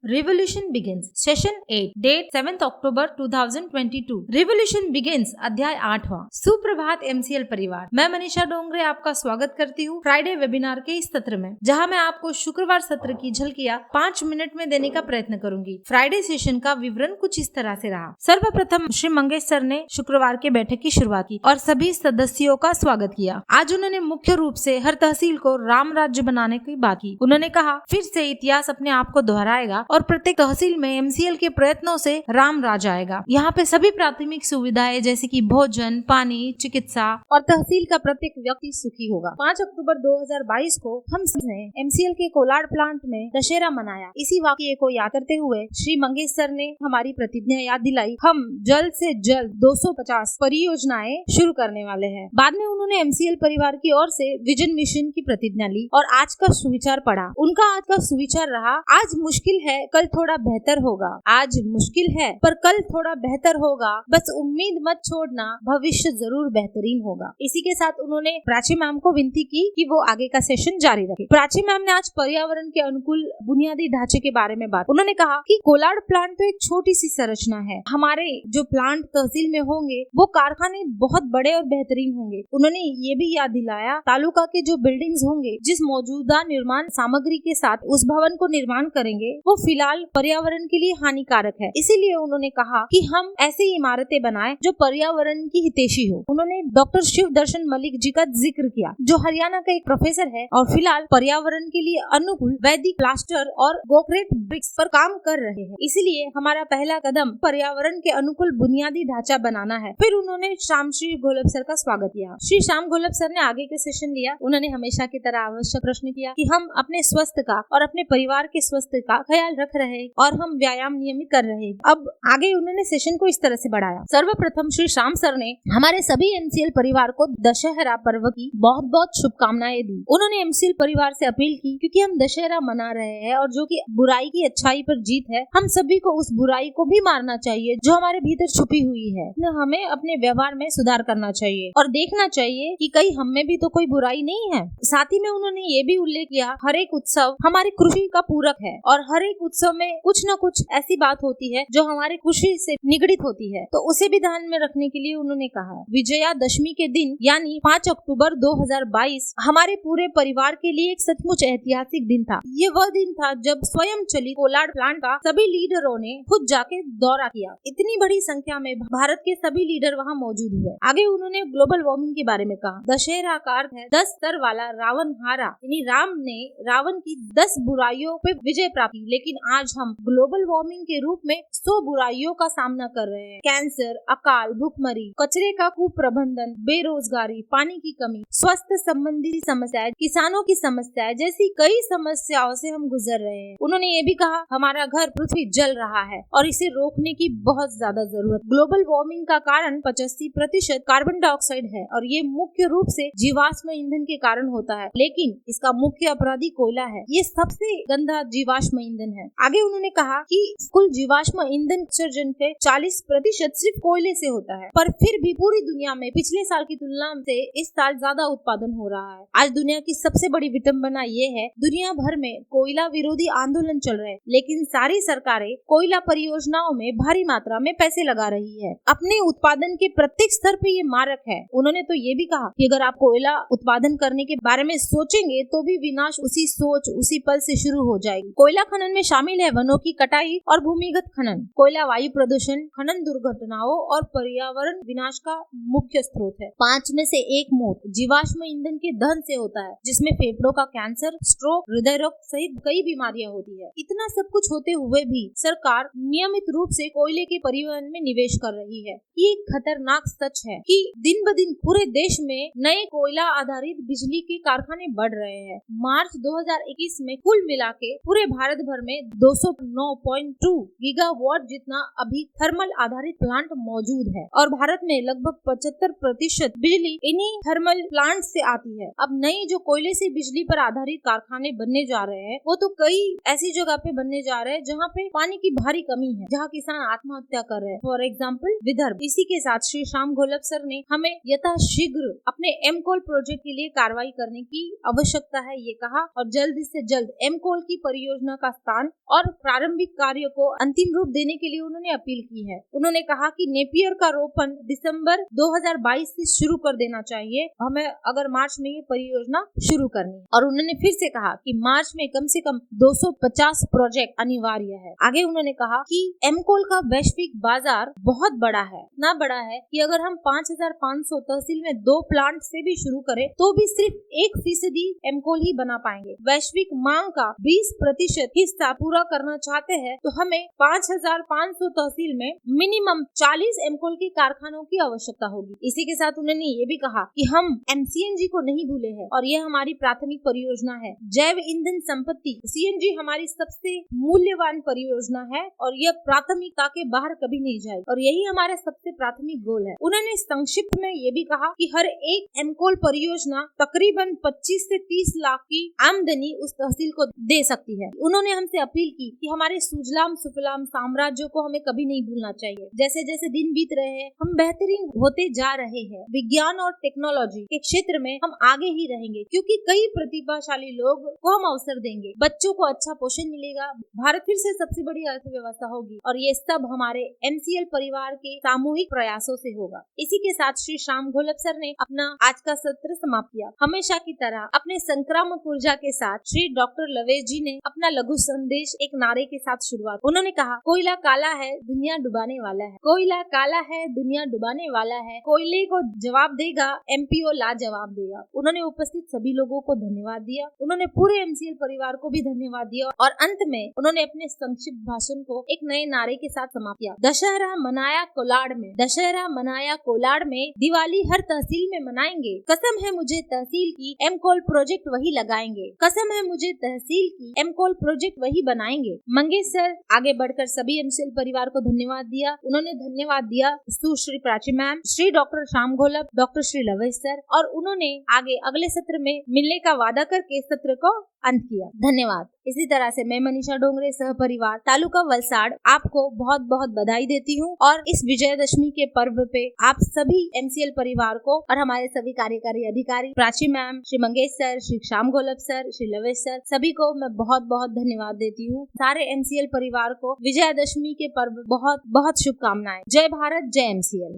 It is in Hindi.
Revolution Begins सेशन 8 डेट 7 अक्टूबर 2022। रिवोल्यूशन बिगिंस अध्याय 8वां। सुप्रभात MCL परिवार, मैं मनीषा डोंगरे आपका स्वागत करती हूँ फ्राइडे वेबिनार के इस सत्र में, जहाँ मैं आपको शुक्रवार सत्र की झलकियाँ 5 मिनट में देने का प्रयत्न करूंगी। फ्राइडे सेशन का विवरण कुछ इस तरह से रहा। सर्वप्रथम श्री मंगेश सर ने शुक्रवार के बैठक की शुरुआत की और सभी सदस्यों का स्वागत किया। आज उन्होंने मुख्य रूप से हर तहसील को राम राज्य बनाने की बात की। उन्होंने कहा, फिर से इतिहास अपने आप को दोहराएगा और प्रत्येक तहसील में MCL के प्रयत्नों से राम राज आएगा। यहाँ पे सभी प्राथमिक सुविधाएं जैसे कि भोजन, पानी, चिकित्सा और तहसील का प्रत्येक व्यक्ति सुखी होगा। 5 अक्टूबर 2022 को हम सबने MCL के कोलाड प्लांट में दशहरा मनाया। इसी वाक़ये को याद करते हुए श्री मंगेश सर ने हमारी प्रतिज्ञा याद दिलाई। हम जल्द से जल्द 250 परियोजनाएं शुरू करने वाले हैं। बाद में उन्होंने MCL परिवार की ओर से विजन मिशन की प्रतिज्ञा ली और आज का सुविचार पढ़ा। उनका आज का सुविचार रहा, आज मुश्किल है, कल थोड़ा बेहतर होगा। आज मुश्किल है पर कल थोड़ा बेहतर होगा, बस उम्मीद मत छोड़ना, भविष्य जरूर बेहतरीन होगा। इसी के साथ उन्होंने प्राची मैम को विनती की कि वो आगे का सेशन जारी रखे। प्राची मैम ने आज पर्यावरण के अनुकूल बुनियादी ढांचे के बारे में बात। उन्होंने कहा कि कोलाड प्लांट तो एक छोटी सी संरचना है, हमारे जो प्लांट तहसील में होंगे वो कारखाने बहुत बड़े और बेहतरीन होंगे। उन्होंने ये भी याद दिलाया, तालुका के जो बिल्डिंग्स होंगे, जिस मौजूदा निर्माण सामग्री के साथ उस भवन को निर्माण करेंगे, वो फिलहाल पर्यावरण के लिए हानिकारक है। इसीलिए उन्होंने कहा कि हम ऐसी इमारतें बनाएं जो पर्यावरण की हितैषी हो। उन्होंने डॉक्टर शिव दर्शन मलिक जी का जिक्र किया, जो हरियाणा का एक प्रोफेसर है और फिलहाल पर्यावरण के लिए अनुकूल वैदिक प्लास्टर और गोक्रेट ब्रिक्स पर काम कर रहे हैं। इसीलिए हमारा पहला कदम पर्यावरण के अनुकूल बुनियादी ढांचा बनाना है। फिर उन्होंने श्याम श्री घोलप सर का स्वागत किया। श्री श्याम घोलप सर ने आगे के सेशन लिया। उन्होंने हमेशा की तरह आवश्यक प्रश्न किया कि हम अपने स्वास्थ्य का और अपने परिवार के स्वास्थ्य का ख्याल रख रहे हैं और हम व्यायाम नियमित कर रहे हैं। अब आगे उन्होंने सेशन को इस तरह से बढ़ाया। सर्वप्रथम श्री श्याम सर ने हमारे सभी MCL परिवार को दशहरा पर्व की बहुत बहुत शुभकामनाएं दी। उन्होंने MCL परिवार से अपील की, क्योंकि हम दशहरा मना रहे हैं और जो कि बुराई की अच्छाई पर जीत है, हम सभी को उस बुराई को भी मारना चाहिए जो हमारे भीतर छुपी हुई है। हमें अपने व्यवहार में सुधार करना चाहिए और देखना चाहिए कि कहीं हम में भी तो कोई बुराई नहीं है। साथ ही में उन्होंने ये भी उल्लेख किया, हर एक उत्सव हमारी खुशी का पूरक है और हर एक उत्सव में कुछ न कुछ ऐसी बात होती है जो हमारी खुशी से निगड़ित होती है, तो उसे भी ध्यान में रखने के लिए उन्होंने कहा। विजयादशमी के दिन यानी 5 अक्टूबर 2022 हमारे पूरे परिवार के लिए एक सचमुच ऐतिहासिक दिन था। ये वह दिन था जब स्वयं चलित कोलाड प्लांट का सभी लीडरों ने खुद जाके दौरा किया। इतनी बड़ी संख्या में भारत के सभी लीडर वहाँ मौजूद हुए। आगे उन्होंने ग्लोबल वार्मिंग के बारे में कहा। दशहरा का अर्थ है 10 सर वाला रावण हारा, यानी राम ने रावण की 10 बुराइयों पे विजय प्राप्त की। लेकिन आज हम ग्लोबल वार्मिंग के रूप में 100 बुराइयों का सामना कर रहे हैं। कैंसर, अकाल, भूखमरी, कचरे का कुप्रबंधन, बेरोजगारी, पानी की कमी, स्वास्थ्य संबंधी समस्याएं, किसानों की समस्याएं जैसी कई समस्याओं से हम गुजर रहे हैं। उन्होंने ये भी कहा, हमारा घर पृथ्वी जल रहा है और इसे रोकने की बहुत ज्यादा जरूरत। ग्लोबल वार्मिंग का कारण 85% कार्बन डाइऑक्साइड है और ये मुख्य रूप से जीवाश्म ईंधन के कारण होता है, लेकिन इसका मुख्य अपराधी कोयला है। ये सबसे गंदा जीवाश्म ईंधन है। आगे उन्होंने कहा कि कुल जीवाश्म ईंधन उत्सर्जन के 40% सिर्फ कोयले से होता है, पर फिर भी पूरी दुनिया में पिछले साल की तुलना से इस साल ज्यादा उत्पादन हो रहा है। आज दुनिया की सबसे बड़ी विडंबना ये है, दुनिया भर में कोयला विरोधी आंदोलन चल रहे हैं, लेकिन सारी सरकारें कोयला परियोजनाओं में भारी मात्रा में पैसे लगा रही है। अपने उत्पादन के प्रत्येक स्तर पे ये मारक है। उन्होंने तो ये भी कहा कि अगर आप कोयला उत्पादन करने के बारे में सोचेंगे तो भी विनाश उसी सोच उसी पल से शुरू हो जाएगी। कोयला खनन में शामिल है वनों की कटाई और भूमिगत खनन। कोयला वायु प्रदूषण, खनन दुर्घटनाओं और पर्यावरण विनाश का मुख्य स्रोत है। 5 में से 1 मौत जीवाश्म ईंधन के दहन से होता है, जिसमें फेफड़ों का कैंसर, स्ट्रोक, हृदय रोग सहित कई बीमारियां होती है। इतना सब कुछ होते हुए भी सरकार नियमित रूप से कोयले के परिवहन में निवेश कर रही है। ये एक खतरनाक सच है कि दिन ब दिन पूरे देश में नए कोयला आधारित बिजली के कारखाने बढ़ रहे हैं। मार्च 2021 में कुल मिला के पूरे भारत भर में 209.2 गीगावाट जितना अभी थर्मल आधारित प्लांट मौजूद है और भारत में लगभग 75% बिजली इन्हीं थर्मल प्लांट से आती है। अब नई जो कोयले से बिजली पर आधारित कारखाने बनने जा रहे हैं, वो तो कई ऐसी जगह पे बनने जा रहे हैं जहाँ पे पानी की भारी कमी है, जहाँ किसान आत्महत्या कर रहे हैं। For example Vidarbha. इसी के साथ श्री श्याम घोलप सर ने हमें यथाशीघ्र अपने एमकोल प्रोजेक्ट के लिए कार्रवाई करने की आवश्यकता है ये कहा और जल्द से जल्द एमकोल की परियोजना का स्थान और प्रारंभिक कार्यों को अंतिम रूप देने के लिए उन्होंने अपील की है। उन्होंने कहा कि नेपियर का रोपण दिसंबर 2022 से शुरू कर देना चाहिए, हमें अगर मार्च में ये परियोजना शुरू करनी। और उन्होंने फिर से कहा कि मार्च में कम से कम 250 प्रोजेक्ट अनिवार्य है। आगे उन्होंने कहा कि एमकोल का वैश्विक बाजार बहुत बड़ा है, इतना बड़ा है कि अगर हम 5500 तहसील में 2 प्लांट से भी शुरू करें तो भी सिर्फ 1% एमकोल ही बना पाएंगे। वैश्विक मांग का 20% हिस्सा पूरा करना चाहते हैं तो हमें 5500 तहसील में मिनिमम 40 एमकोल के कारखानों की आवश्यकता होगी। इसी के साथ उन्होंने ये भी कहा कि हम एमसीएनजी को नहीं भूले हैं और यह हमारी प्राथमिक परियोजना है। जैव ईंधन संपत्ति सीएनजी हमारी सबसे मूल्यवान परियोजना है और यह प्राथमिकता के बाहर कभी नहीं जाएगी और यही हमारा सबसे प्राथमिक गोल है। उन्होंने संक्षिप्त में ये भी कहा कि हर एक एमकोल परियोजना तकरीबन 25 से 30 लाख की आमदनी उस तहसील को दे सकती है। उन्होंने हमसे अपील की कि हमारे सुजलाम सुफलाम साम्राज्य को हमें कभी नहीं भूलना चाहिए। जैसे जैसे दिन बीत रहे हैं हम बेहतरीन होते जा रहे हैं। विज्ञान और टेक्नोलॉजी के क्षेत्र में हम आगे ही रहेंगे क्योंकि कई प्रतिभाशाली लोग को हम अवसर देंगे, बच्चों को अच्छा पोषण मिलेगा, भारत फिर से सबसे बड़ी अर्थव्यवस्था होगी और ये सब हमारे एमसीएल परिवार के सामूहिक प्रयासों से होगा। इसी के साथ श्री श्याम घोलप सर ने अपना आज का सत्र समाप्त किया। हमेशा की तरह अपने संक्रामक ऊर्जा के साथ श्री डॉक्टर लवेश जी ने अपना लघु संदेश एक नारे के साथ शुरुआत। उन्होंने कहा, कोयला काला है दुनिया डुबाने वाला है, कोयला काला है दुनिया डुबाने वाला है, कोयले को जवाब देगा एमपीओ ला जवाब देगा। उन्होंने उपस्थित सभी लोगों को धन्यवाद दिया। उन्होंने पूरे एमसीएल परिवार को भी धन्यवाद दिया और अंत में उन्होंने अपने संक्षिप्त भाषण को एक नए नारे के साथ समाप्त किया। दशहरा मनाया कोलाड़ में, दशहरा मनाया कोलाड़ में, दिवाली हर तहसील में मनाएंगे। कसम है मुझे तहसील की एमकोल प्रोजेक्ट वही लगाएंगे, कसम है मुझे तहसील की एमकोल प्रोजेक्ट वही बनाएंगे। मंगेश सर आगे बढ़कर सभी एमसीएल परिवार को धन्यवाद दिया। उन्होंने धन्यवाद दिया Sushri Prachi ma'am, Shri doctor Shyam Gholap, doctor Shri Lavesh sir और उन्होंने आगे अगले सत्र में मिलने का वादा करके सत्र को अंत किया। धन्यवाद। इसी तरह से मैं मनीषा डोंगरे सह परिवार तालुका वलसाड़ आपको बहुत बहुत बधाई देती हूँ और इस विजयदशमी के पर्व पे आप सभी एमसीएल परिवार को और हमारे सभी कार्यकारी अधिकारी Prachi ma'am, Shri Mangesh sir, Shri Shyam Gholap sir, Shri Lavesh sir, सभी को मैं बहुत बहुत धन्यवाद देती हूँ। सारे एमसीएल परिवार को विजयदशमी के पर्व बहुत बहुत शुभकामनाएं। जय भारत, जय एमसीएल।